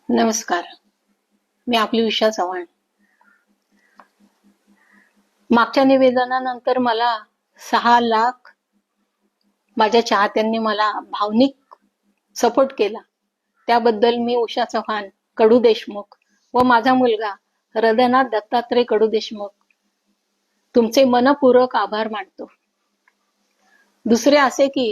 नमस्कार. मी आपली उषा चव्हाण. मागच्या निवेदनानंतर मला 6 लाख माझ्या चाहत्यांनी मला भावनिक सपोर्ट केला. त्याबद्दल मी उषा चव्हाण, कडू देशमुख व माझा मुलगा हृदयनाथ दत्तात्रय कडू देशमुख तुमचे मनपूर्वक आभार मानतो. दुसरे असे की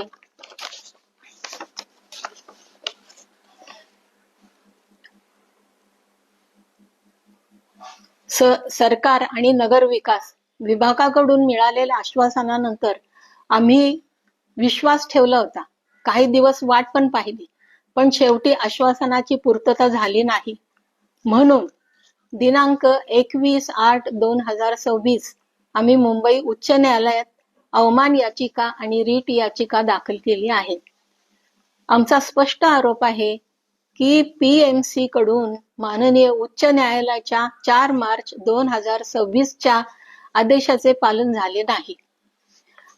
सरकार आणि नगर विकास विभागाकडून मिळालेल्या आश्वासनानंतर आम्ही विश्वास ठेवला होता. काही दिवस वाट पण पाहिली, पण शेवटी आश्वासनाची पूर्तता झाली नाही. म्हणून दिनांक 21/8/2026 आम्ही मुंबई उच्च न्यायालयात अवमान याचिका आणि रीट याचिका दाखल केली आहे. आमचा स्पष्ट आरोप आहे की PMC कडून माननीय उच्च न्यायालयाच्या 4 मार्च 2026च्या आदेशाचे पालन झाले नाही.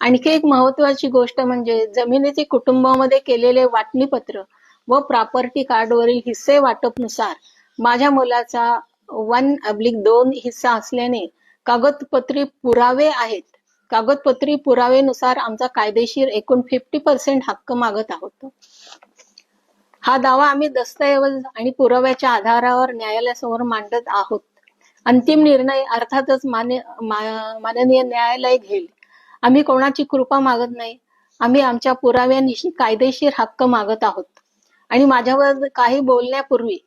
आणखी एक महत्वाची गोष्ट म्हणजे जमिनीचे कुटुंबामध्ये केलेले वाटणीपत्र व प्रॉपर्टी कार्डवरील हिस्से वाटपनुसार माझ्या मुलाचा 1/2 हिस्सा असल्याने कागदपत्री पुरावे आहेत. कागदपत्री पुरावेनुसार आमचा कायदेशीर एकूण 50% हक्क मागत आहोत. हा दावा आम्ही दस्तऐवज आणि पुराव्याच्या आधारावर न्यायालयासमोर मांडत आहोत. अंतिम निर्णय अर्थातच माननीय न्यायालय घेईल. आम्ही कोणाची कृपा मागत नाही. आम्ही आमच्या पुराव्यानिशी कायदेशीर हक्क मागत आहोत. आणि माझ्यावर काही बोलण्यापूर्वी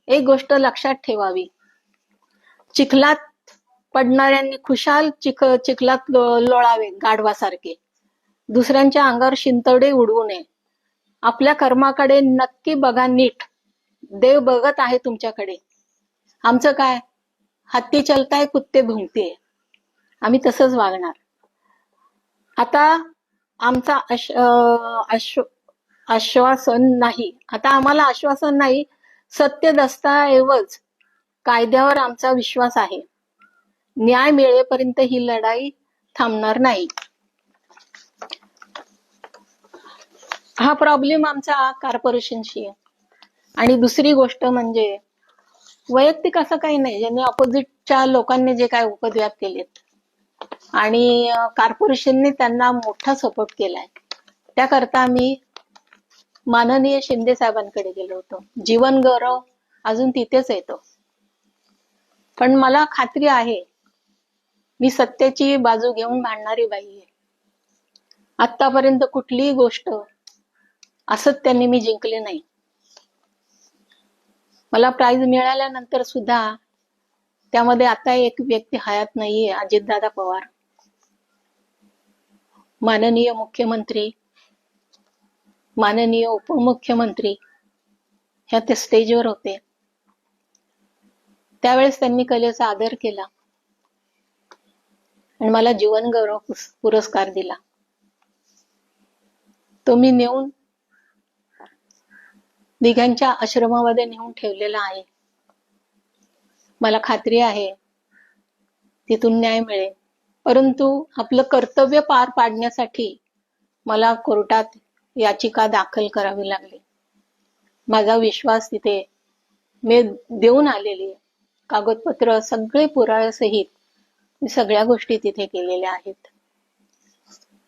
एक गोष्ट लक्षात ठेवावी. चिखलात पडणाऱ्यांनी खुशाल चिखलात लोळावे गाढवासारखे. दुसऱ्यांच्या अंगावर शिंतोडे उडवू नये. आपल्या कर्माकडे नक्की बघा नीट. देव बघत आहे तुमच्याकडे. आमचं काय, हत्ती चलताय कुत्ते भुंकते. आम्ही तसंच वागणार. आता आमचा आश्वासन नाही. आता आम्हाला आश्वासन नाही, सत्य दस्तऐवज कायद्यावर आमचा विश्वास आहे. न्याय मिळेपर्यंत ही लढाई थांबणार नाही. हा प्रॉब्लेम आमचा कॉर्पोरेशनशी आहे. आणि दुसरी गोष्ट म्हणजे वैयक्तिक असं काही नाही. ज्यांनी ऑपोजिटच्या लोकांनी जे काय उपद्व्याप केलेत आणि कॉर्पोरेशनने त्यांना मोठा सपोर्ट केलाय, त्याकरता मी माननीय शिंदे साहेबांकडे गेलो होतो. जीवन गौरव अजून तिथेच येतो. पण मला खात्री आहे मी सत्याची बाजू घेऊन भांडणारी बाई आहे. आतापर्यंत कुठलीही गोष्ट असत्याने मी जिंकले नाही. मला प्राइज मिळाल्यानंतर सुद्धा त्यामध्ये आता एक व्यक्ती हयात नाहीये, अजितदादा पवार. माननीय मुख्यमंत्री, माननीय उपमुख्यमंत्री ह्या ते स्टेजवर होते. त्यावेळेस त्यांनी कलेचा आदर केला आणि मला जीवन गौरव पुरस्कार दिला. तो मी नेऊन दिघांच्या आश्रमामध्ये नेऊन ठेवलेला आहे. मला खात्री आहे तिथून न्याय मिळेल. परंतु आपलं कर्तव्य पार पाडण्यासाठी मला कोर्टात याचिका दाखल करावी लागली. माझा विश्वास तिथे मी देऊन आलेली आहे. कागदपत्र सगळे पुराव्यासहित मी सगळ्या गोष्टी तिथे केलेल्या आहेत.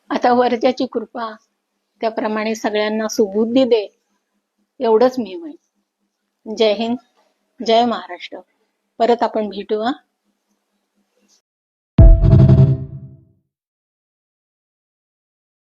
आता वरच्याची कृपा त्याप्रमाणे सगळ्यांना सुबुद्धी दे, एवढंच मी म्हणेन. जय हिंद, जय महाराष्ट्र. परत आपण भेटू.